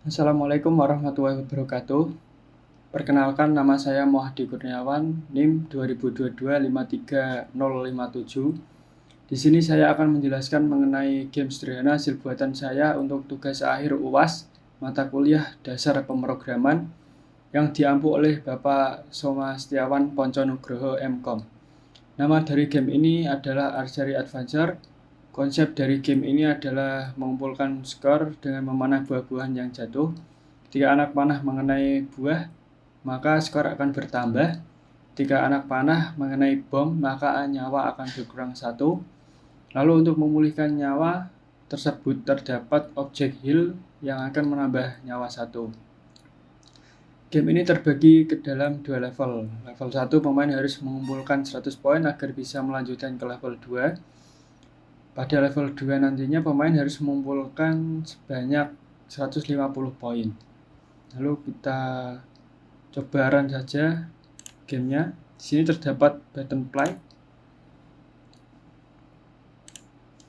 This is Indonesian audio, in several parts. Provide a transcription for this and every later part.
Assalamualaikum warahmatullahi wabarakatuh. Perkenalkan, nama saya Muhadi Kurniawan, NIM 2022-53057. Di sini saya akan menjelaskan mengenai game sederhana hasil buatan saya untuk tugas akhir UAS mata kuliah dasar pemrograman yang diampu oleh Bapak Soma Setiawan Ponconugroho MKom. Nama dari game ini adalah Archery Adventure. Konsep dari game ini adalah mengumpulkan skor dengan memanah buah-buahan yang jatuh. Ketika anak panah mengenai buah, maka skor akan bertambah. Ketika anak panah mengenai bom, maka nyawa akan berkurang 1. Lalu untuk memulihkan nyawa tersebut terdapat objek heal yang akan menambah nyawa 1. Game ini terbagi ke dalam 2 level. Level 1, pemain harus mengumpulkan 100 poin agar bisa melanjutkan ke level 2. Pada level 2 nantinya pemain harus mengumpulkan sebanyak 150 poin. Lalu kita coba run saja gamenya. Di sini terdapat button play.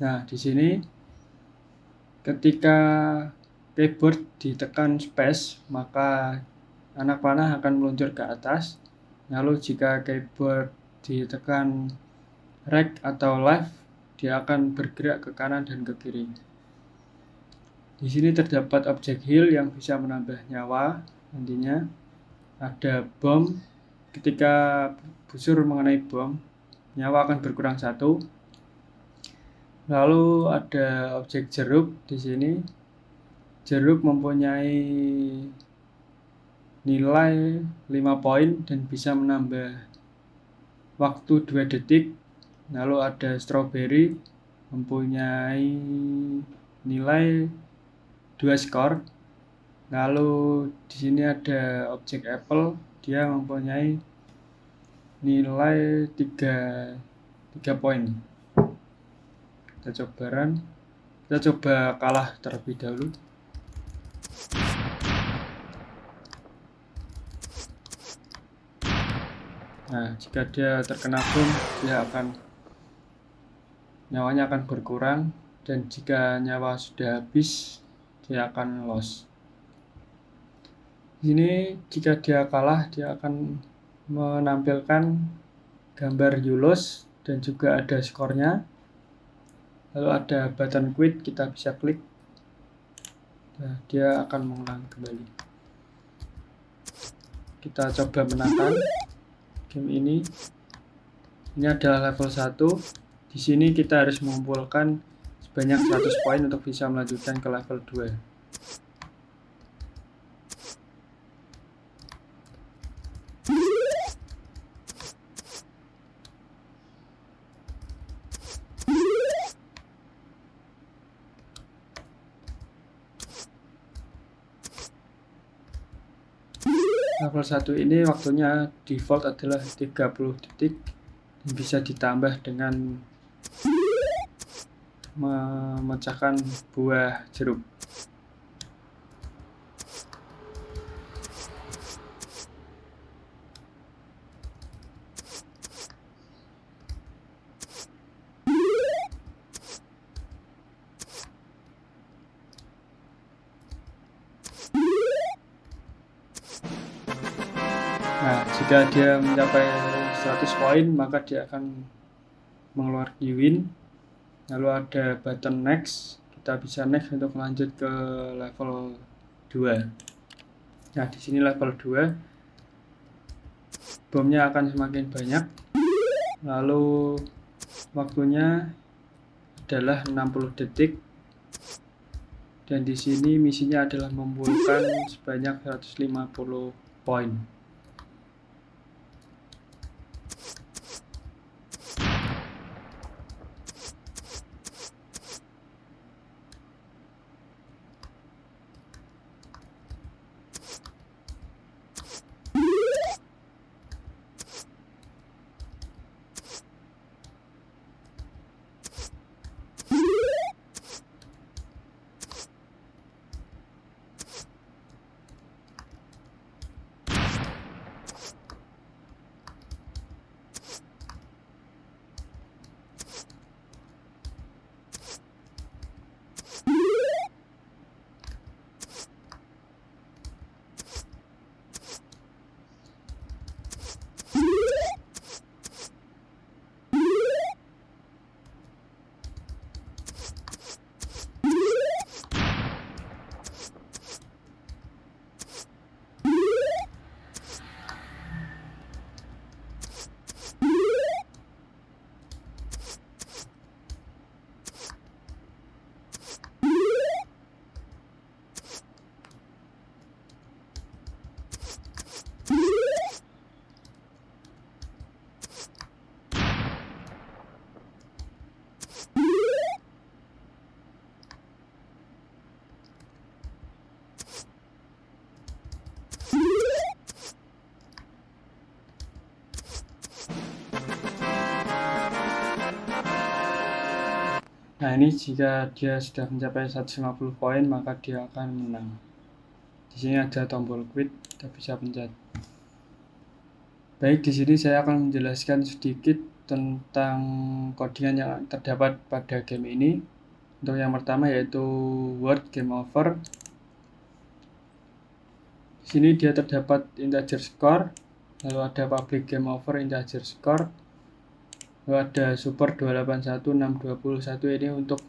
Nah, di sini ketika keyboard ditekan space, maka anak panah akan meluncur ke atas. Lalu jika keyboard ditekan right atau left, dia akan bergerak ke kanan dan ke kiri. Di sini terdapat objek heal yang bisa menambah nyawa. Nantinya ada bom. Ketika busur mengenai bom, nyawa akan berkurang 1. Lalu ada objek jeruk di sini. Jeruk mempunyai nilai 5 poin dan bisa menambah waktu 2 detik. Lalu ada strawberry mempunyai nilai 2 skor. Lalu di sini ada objek apple, dia mempunyai nilai 3 poin. Kita coba kalah terlebih dahulu. Nah, jika dia terkena bom, nyawanya akan berkurang, dan jika nyawa sudah habis, dia akan loss. Ini jika dia kalah, dia akan menampilkan gambar you lose dan juga ada skornya. Lalu ada button quit, kita bisa klik. Nah, dia akan mengulang kembali. Kita coba menangkan game ini. Ini adalah level 1. Di sini kita harus mengumpulkan sebanyak 100 poin untuk bisa melanjutkan ke level 2. Level 1 ini waktunya default adalah 30 detik dan bisa ditambah dengan memecahkan buah jeruk. Nah, jika dia mencapai 100 poin, maka dia akan mengeluarkan win. Lalu ada button next, kita bisa next untuk lanjut ke level 2. Nah, di sini level 2, bomnya akan semakin banyak. Lalu waktunya adalah 60 detik. Dan di sini misinya adalah mengumpulkan sebanyak 150 poin. Nah, ini jika dia sudah mencapai 150 poin maka dia akan menang. Di sini ada tombol quit, kita bisa pencet. Baik, di sini saya akan menjelaskan sedikit tentang codingan yang terdapat pada game ini. Untuk yang pertama yaitu word game over. Di sini dia terdapat integer score, lalu ada public game over integer score, lalu ada super 281621 ini untuk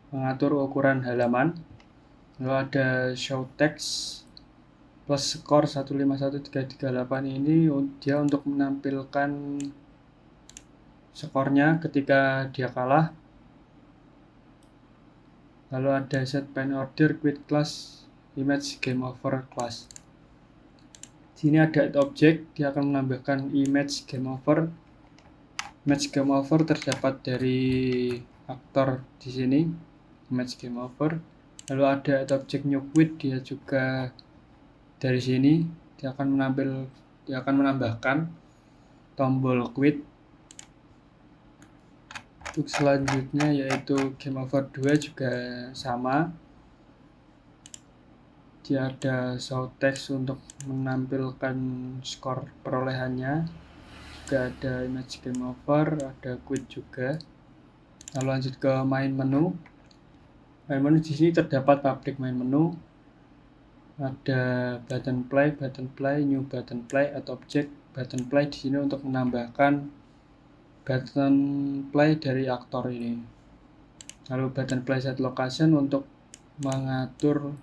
mengatur ukuran halaman, lalu ada show text plus skor 151338 ini dia untuk menampilkan skornya ketika dia kalah. Lalu ada set pen order quit class image game over class. Sini ada object, dia akan menambahkan image game over. Image game over terdapat dari aktor di sini, image game over. Lalu ada object new quit, dia juga dari sini dia akan menambahkan tombol quit. Untuk selanjutnya yaitu game over 2 juga sama, dia ada show text untuk menampilkan skor perolehannya, juga ada image game over, ada quit juga. Lalu lanjut ke main menu. Main menu di sini terdapat public main menu, ada button play, new button play, atau object button play di sini untuk menambahkan button play dari aktor ini. Lalu button play set location untuk mengatur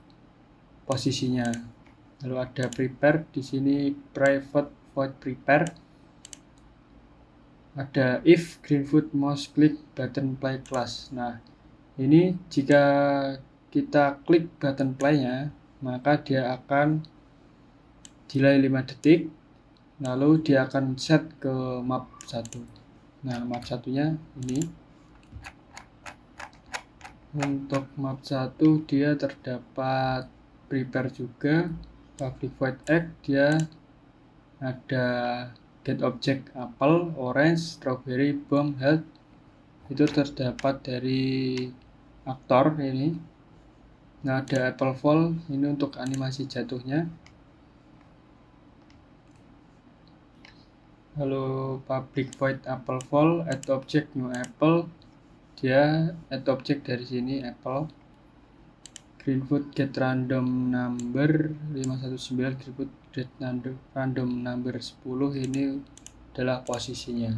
posisinya. Lalu ada prepare di sini, private void prepare. Ada if greenfoot mouse click button play class. Nah, ini jika kita klik button play-nya, maka dia akan delay 5 detik, lalu dia akan set ke map 1. Nah, map satunya ini. Untuk map 1 dia terdapat prepare juga, public void egg, dia ada get object apple, orange, strawberry, bomb, health. Itu terdapat dari aktor ini. Nah, ada apple fall, ini untuk animasi jatuhnya. Lalu public void apple fall, add object new apple, dia add object dari sini apple. Greenfoot get random number 519, Greenfoot get random number 10, ini adalah posisinya.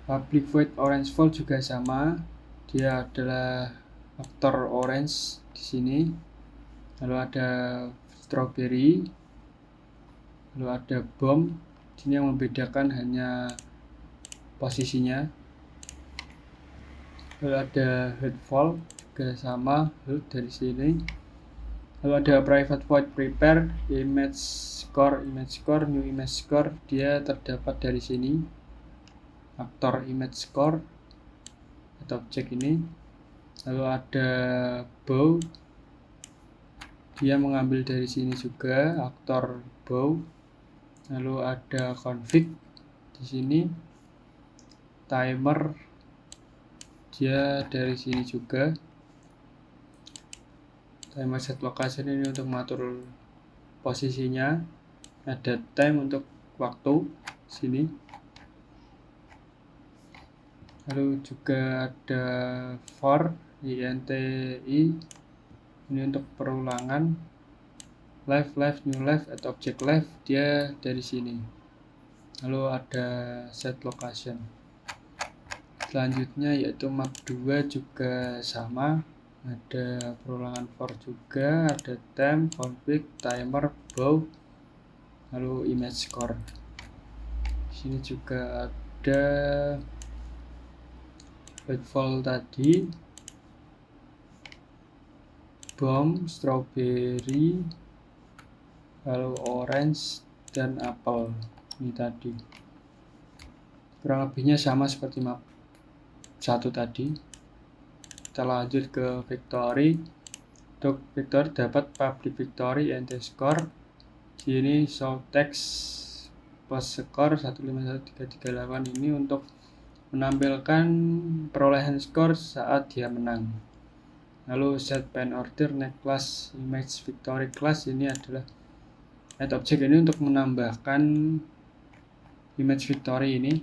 Public void orange fall juga sama, dia adalah aktor orange di sini. Lalu ada strawberry, lalu ada bomb. Ini yang membedakan hanya posisinya. Lalu ada headfall juga sama, dari sini. Lalu ada private void prepare, image score, new image score, dia terdapat dari sini. Aktor image score atau objek ini. Lalu ada bow, dia mengambil dari sini juga, aktor bow. Lalu ada config di sini, timer, dia dari sini juga. Timer set location ini untuk mengatur posisinya. Ada time untuk waktu sini. Lalu juga ada for inti, ini untuk perulangan. Live, new live, atau object live, dia dari sini. Lalu ada set location. Selanjutnya yaitu map 2 juga sama, ada perulangan for juga, ada time, config, timer, bow, lalu image score. Di sini juga ada headfall tadi, bomb, strawberry, lalu orange dan apple ini tadi. Kurang lebihnya sama seperti map 1 tadi. Kita lanjut ke victory. Untuk victory dapat public victory and score. Sini show text plus score 151338 ini untuk menampilkan perolehan skor saat dia menang. Lalu set pen order next class image victory class ini adalah add object ini untuk menambahkan image victory ini.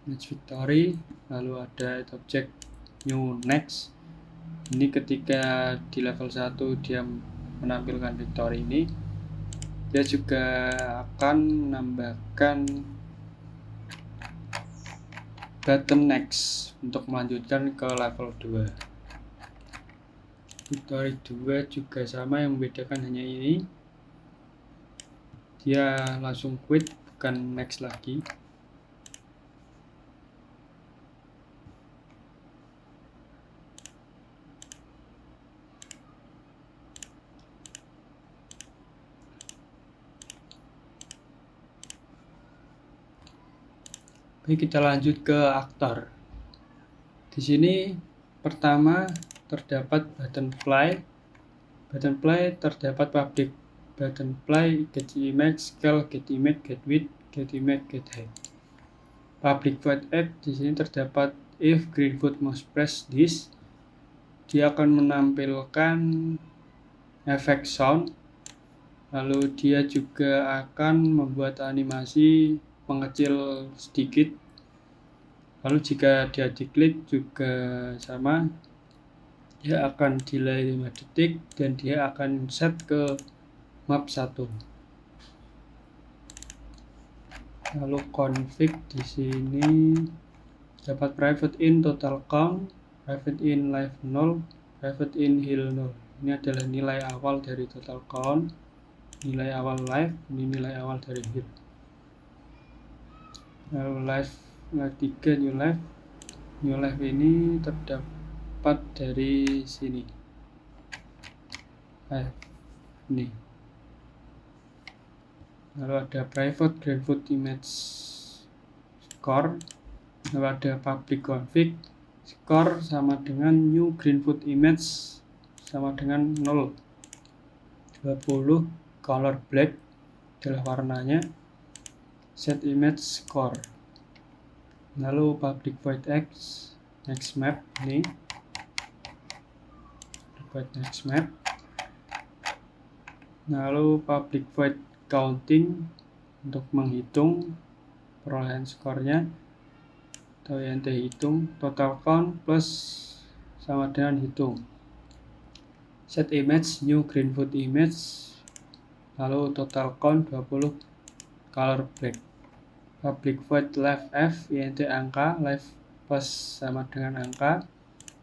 Image victory, lalu ada add object new next. Ini ketika di level 1 dia menampilkan victory ini, dia juga akan menambahkan button next untuk melanjutkan ke level 2. Victory 2 juga sama, yang membedakan hanya ini, dia langsung quit, bukan next lagi. Oke, kita lanjut ke aktor. Di sini pertama terdapat button fly. Button fly terdapat public. Button fly get image, scale, get image, get width, get image, get height. Public void add di sini terdapat if Greenfoot mouse press this, dia akan menampilkan efek sound. Lalu dia juga akan membuat animasi mengecil sedikit. Lalu jika dia diklik juga sama, dia akan delay 5 detik dan dia akan set ke map 1. Lalu config di sini dapat private in total count, private in live 0, private in heal 0. Ini adalah nilai awal dari total count, nilai awal live, ini nilai awal dari heal. Lalu live 3 new live ini terdapat dari sini, ini. Lalu ada private Greenfoot image score, lalu ada public config score sama dengan new Greenfoot image sama dengan 0, 20 color black adalah warnanya, set image score. Lalu public void x next map, ini void next map. Lalu public void counting untuk menghitung perolehan skornya, atau int hitung total count plus sama dengan hitung. Set image new Greenfoot image, lalu total count 20 color black. Public void live f int angka, live plus sama dengan angka.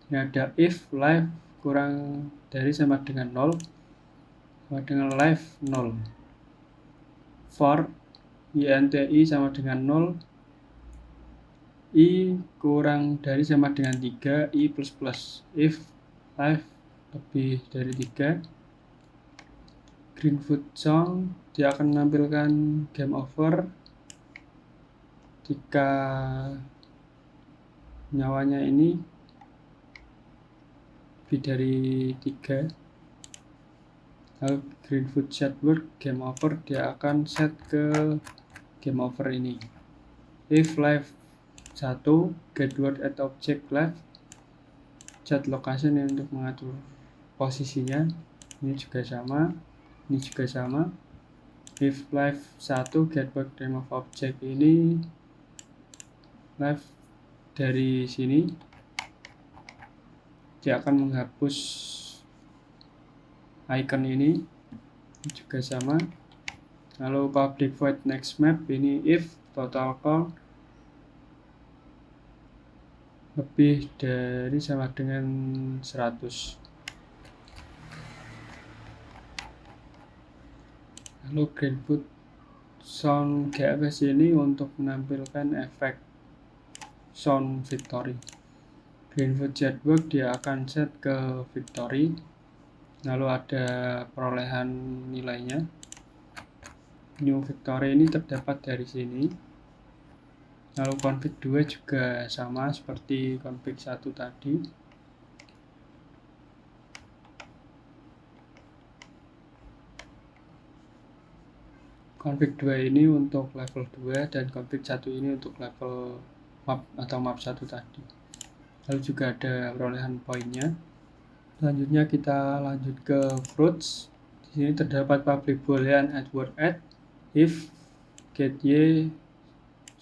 Ini ada if live kurang dari sama dengan 0 sama dengan live 0. For inti sama dengan 0, i kurang dari sama dengan 3, i plus plus. If live lebih dari 3, Greenfoot song dia akan menampilkan game over jika nyawanya ini lebih dari 3. Lalu Greenfoot set word game over, dia akan set ke game over ini. If live 1 get word at object live, set location untuk mengatur posisinya, ini juga sama, ini juga sama. If live 1 get word name of object, ini live dari sini, dia akan menghapus icon ini juga sama. Lalu public void next map, ini if total count lebih dari sama dengan 100. Lalu Greenfoot sound GFS ini untuk menampilkan efek sound victory. Greenfoot jetwork dia akan set ke victory. Lalu ada perolehan nilainya. New victory ini terdapat dari sini. Lalu config 2 juga sama seperti config 1 tadi. config 2 ini untuk level 2 dan config 1 ini untuk level map atau map 1 tadi. Lalu juga ada perolehan poinnya. Selanjutnya kita lanjut ke fruits. Di sini terdapat public boolean add word add, if, get y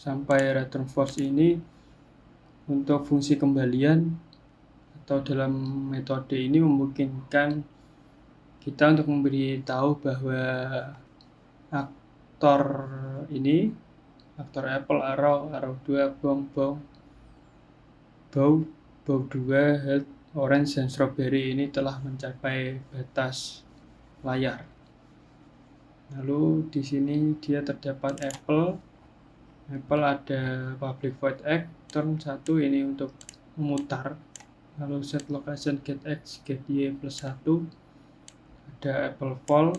sampai return false ini untuk fungsi kembalian atau dalam metode ini memungkinkan kita untuk memberitahu bahwa aktor apple, arrow 2, bow 2, health, orange, dan strawberry ini telah mencapai batas layar. Lalu di sini dia terdapat apple ada public void x, turn 1 ini untuk memutar. Lalu set location get x, get y plus 1, ada apple fall.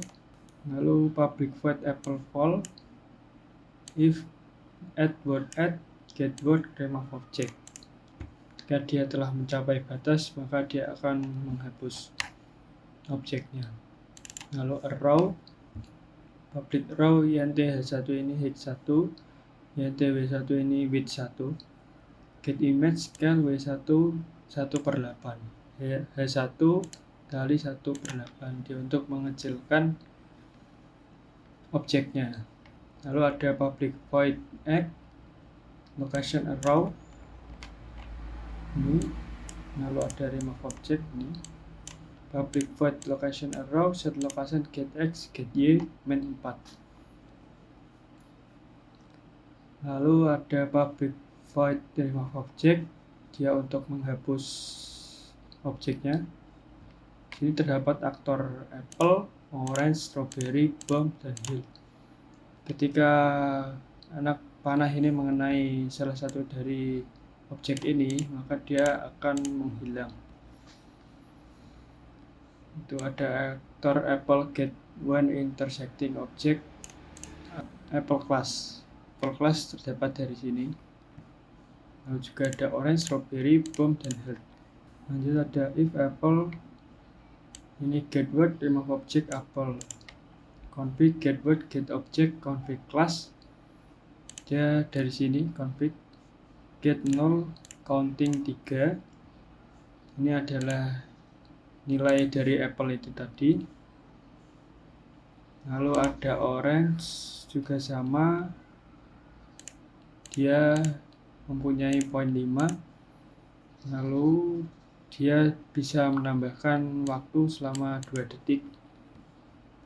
Lalu public void apple fall, if add word add, get word, remove object. Jika dia telah mencapai batas, maka dia akan menghapus objeknya. Lalu arrow, public arrow int h1 ini height 1, int w1 ini width 1, get image scale w1 1/8, h1 kali 1/8 dia untuk mengecilkan objeknya. Lalu ada public void x, location arrow ini, lalu ada remove object ini, public void location arrow, set location get x, get y, main 4. Lalu ada public void remove object, dia untuk menghapus objeknya. Di sini terdapat aktor apple, orange, strawberry, bomb, dan hill. Ketika anak panah ini mengenai salah satu dari objek ini, maka dia akan menghilang. Itu ada aktor apple get one intersecting object, apple class. Apple class terdapat dari sini. Lalu juga ada orange, strawberry, bomb, dan health. Lanjut ada if apple ini get word, remove object apple, config get word, get object, config class. Dia dari sini config get null counting 3. Ini adalah nilai dari apple itu tadi. Lalu ada orange juga sama, dia mempunyai poin 5. Lalu dia bisa menambahkan waktu selama 2 detik.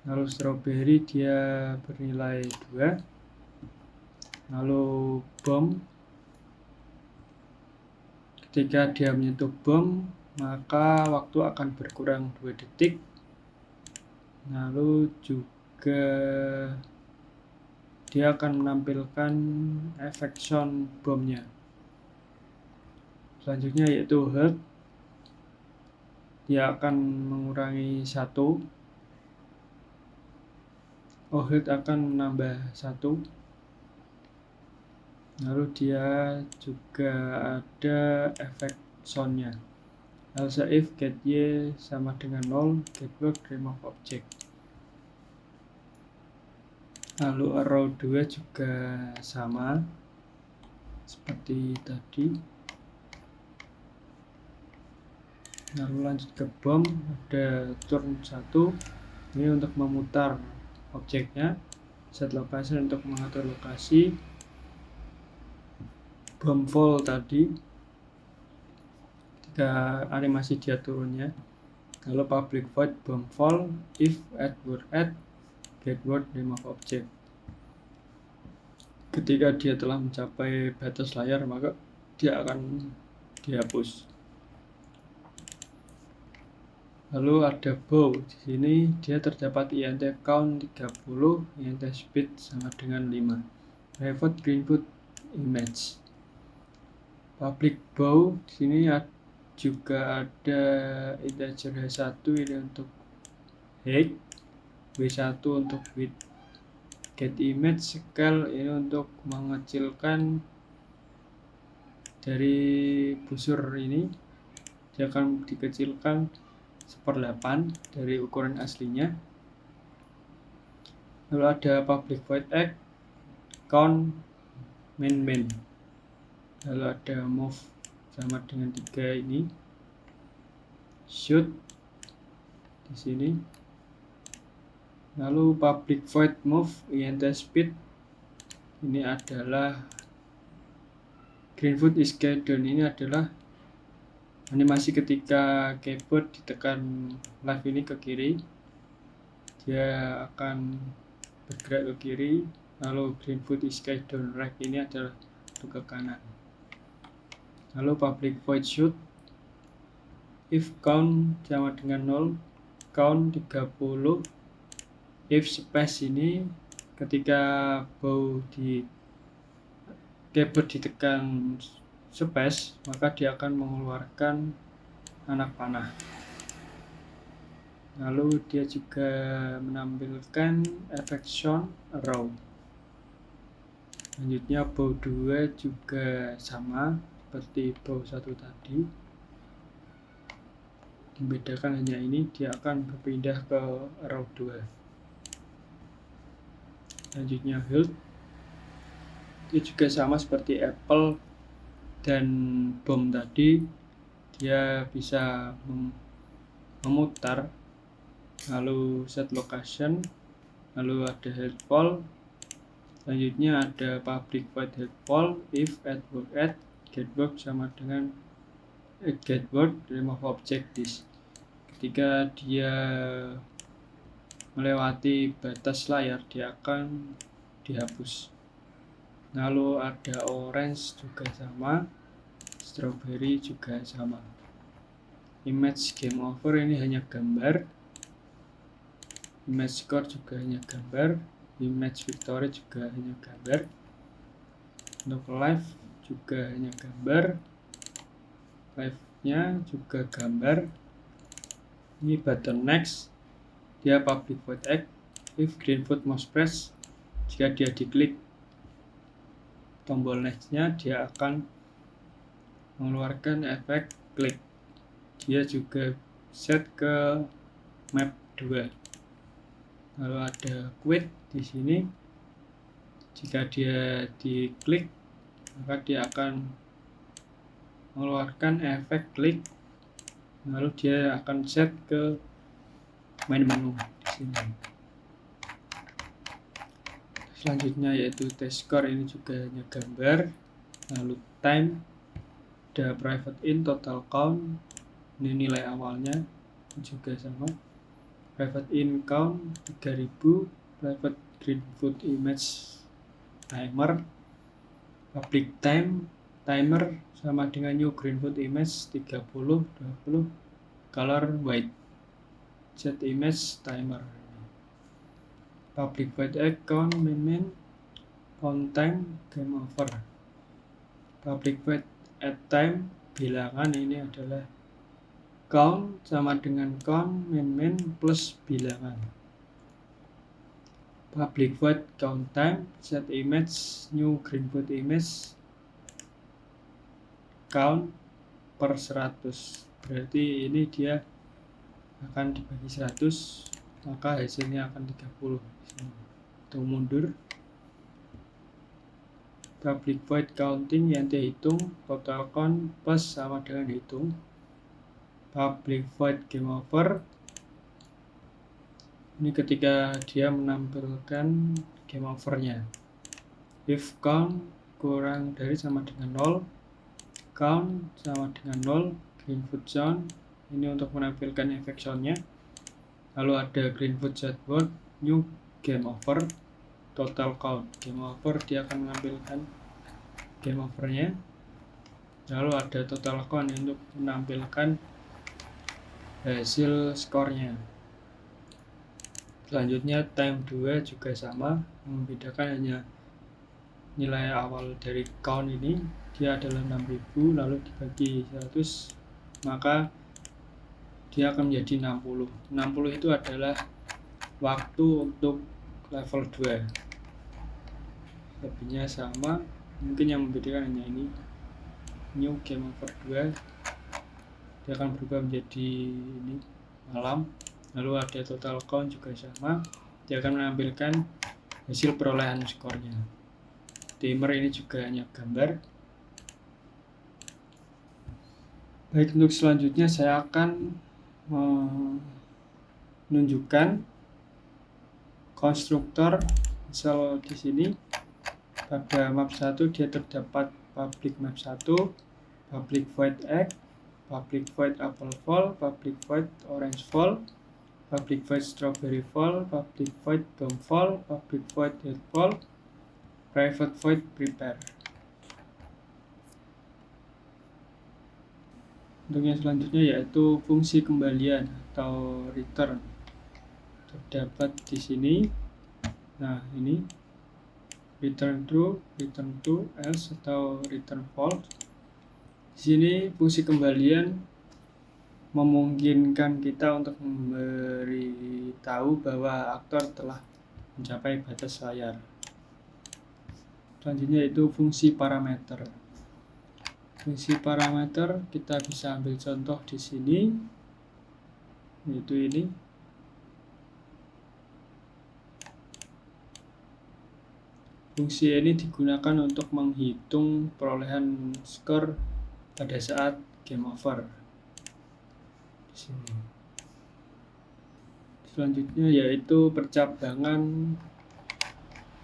Lalu strawberry dia bernilai 2. Lalu bomb, ketika dia menyentuh bom, maka waktu akan berkurang 2 detik. Lalu juga dia akan menampilkan efek sound bomnya. Selanjutnya yaitu health, dia akan mengurangi 1. Health akan menambah 1. Lalu dia juga ada efek soundnya. Else if get y sama dengan 0, get word, remove object. Lalu arrow 2 juga sama seperti tadi. Lalu lanjut ke bomb, ada turn 1 ini untuk memutar objeknya, set location untuk mengatur lokasi, bomb fall tadi ketika animasi dia turunnya. Lalu public void bomb fall, if add word add, get word, remove object. Ketika dia telah mencapai batas layar, maka dia akan dihapus. Lalu ada bow, di sini dia terdapat int count 30, int speed sama dengan 5, private greenwood image. Public bow, di sini juga ada integer h1 ini untuk height, w1 untuk width, get image scale ini untuk mengecilkan dari busur ini, dia akan dikecilkan 1/8 dari ukuran aslinya. Lalu ada public void act, count, main. Lalu ada move sama dengan 3 ini, shoot di sini. Lalu public void move int speed, ini adalah Greenfoot is down, ini adalah animasi ketika keyboard ditekan left ini ke kiri, dia akan bergerak ke kiri. Lalu Greenfoot is down right, ini adalah untuk ke kanan. Lalu public void shoot, if count sama dengan 0, count 30, if space ini ketika bow di keyboard ditekan space, maka dia akan mengeluarkan anak panah. Lalu dia juga menampilkan efek sound arrow. Selanjutnya bow 2 juga sama seperti bow 1 tadi. Membedakan hanya ini, dia akan berpindah ke arrow 2. Selanjutnya hold, itu juga sama seperti apple dan bom tadi, dia bisa memutar. Lalu set location, lalu ada head wall. Selanjutnya ada public void head wall, if at getWork sama dengan getWork remove object disk. Ketika dia melewati batas layar, dia akan dihapus. Lalu ada orange juga sama, strawberry juga sama. Image game over, ini hanya gambar. Image score juga hanya gambar. Image victory juga hanya gambar. Untuk live juga hanya gambar. Live-nya juga gambar. Ini button next, dia public void act, if Greenfoot mouse press, jika dia diklik tombol next-nya, dia akan mengeluarkan efek klik. Dia juga set ke map 2. Lalu ada quit di sini. Jika dia diklik, maka dia akan mengeluarkan efek klik. Lalu dia akan set ke main menu di sini. Selanjutnya yaitu test score, ini juga hanya gambar. Lalu time, ada private in, total count, ini nilai awalnya juga sama. Private in count 3000, private Greenfoot image timer, public time, timer sama dengan new Greenfoot image 30, 20, color white, set image timer. Public void act, count, main, count time, game over. Public void at time, bilangan, ini adalah count sama dengan count, main plus bilangan. Public void count time, set image, new Greenfoot image, count per 100. Berarti ini dia akan dibagi 100, maka hasilnya akan 30. Untuk mundur, public void counting, yang dihitung total count plus sama dengan hitung. Public void game over, ini ketika dia menampilkan game overnya. If count kurang dari sama dengan 0, count sama dengan 0, Greenfoot sound, ini untuk menampilkan efek soundnya. Lalu ada Greenfoot chatbot, new game over, total count. Game over, dia akan menampilkan game overnya. Lalu ada total count untuk menampilkan hasil skornya. Selanjutnya time 2 juga sama, membedakan hanya nilai awal dari count ini, dia adalah 6000, lalu dibagi 100, maka dia akan menjadi 60. 60 itu adalah waktu untuk level 2. Lebihnya sama, mungkin yang membedakan hanya ini, new game over 2, dia akan berubah menjadi ini malam. Lalu ada total count juga sama, dia akan menampilkan hasil perolehan skornya. Timer ini juga hanya gambar. Baik, untuk selanjutnya saya akan menunjukkan konstruktor. Misal di sini pada map 1 dia terdapat public map 1, public void egg, public void apple fall, public void orange fall, public void strawberry fall, public void bomb fall, public void head fall, private void prepare. Untuk yang selanjutnya yaitu fungsi kembalian atau return, terdapat di sini. Nah, ini return true, return true, else atau return false. Di sini fungsi kembalian memungkinkan kita untuk memberitahu bahwa aktor telah mencapai batas layar. Selanjutnya yaitu fungsi parameter. Fungsi parameter kita bisa ambil contoh di sini, yaitu ini. Fungsi ini digunakan untuk menghitung perolehan skor pada saat game over. Di sini. Selanjutnya yaitu percabangan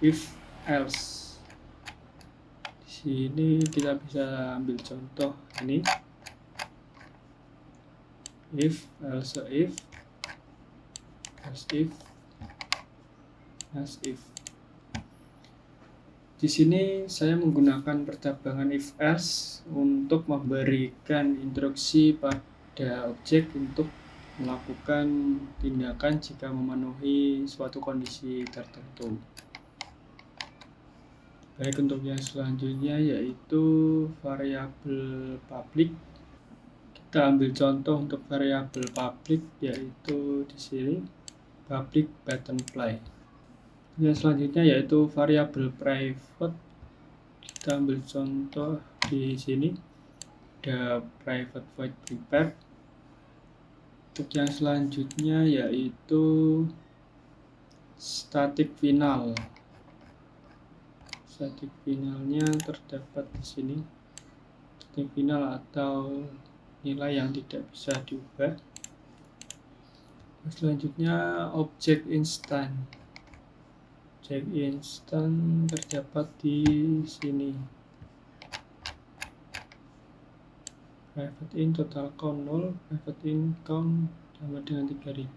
if else. Di sini kita bisa ambil contoh ini. If, else if, else if, else if. Di sini saya menggunakan percabangan if else untuk memberikan instruksi pada objek untuk melakukan tindakan jika memenuhi suatu kondisi tertentu. Baik, untuk yang selanjutnya yaitu variabel public. Kita ambil contoh untuk variabel public yaitu di sini public button play. Yang selanjutnya yaitu variabel private. Kita ambil contoh di sini ada private void prepare. Untuk yang selanjutnya yaitu static final. Static finalnya terdapat di sini. Static final atau nilai yang tidak bisa diubah. Selanjutnya objek instan. Objek instan terdapat di sini. Private in total count 0, private in count sama dengan 3000.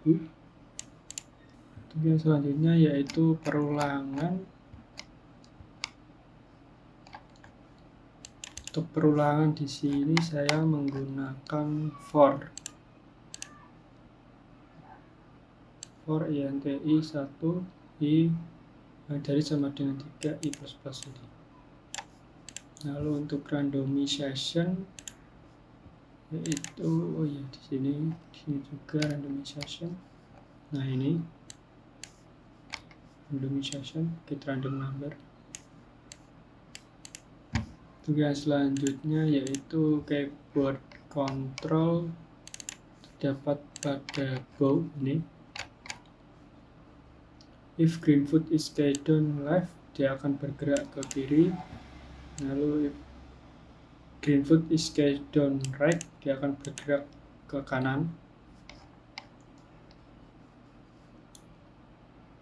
Untuk yang selanjutnya yaitu perulangan. Untuk perulangan di sini saya menggunakan for inti 1 i dari sama dengan 3 i plus ini. Lalu untuk randomization yaitu di sini juga randomization. Nah, ini randomization get random number. Untuk yang selanjutnya yaitu keyboard control terdapat pada bow ini. If green foot is carried down left, dia akan bergerak ke kiri. Lalu if green foot is carried down right, dia akan bergerak ke kanan.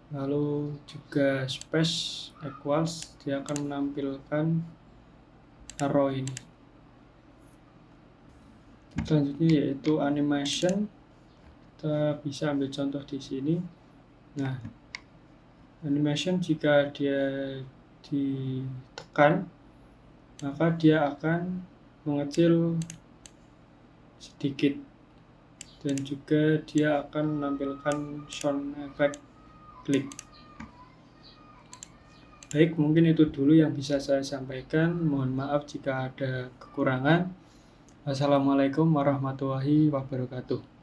Lalu juga space equals, dia akan menampilkan arrow ini. Selanjutnya yaitu animation. Kita bisa ambil contoh di sini. Nah, animation jika dia ditekan maka dia akan mengecil sedikit dan juga dia akan menampilkan sound effect klik. Baik, mungkin itu dulu yang bisa saya sampaikan. Mohon maaf jika ada kekurangan. Wassalamualaikum warahmatullahi wabarakatuh.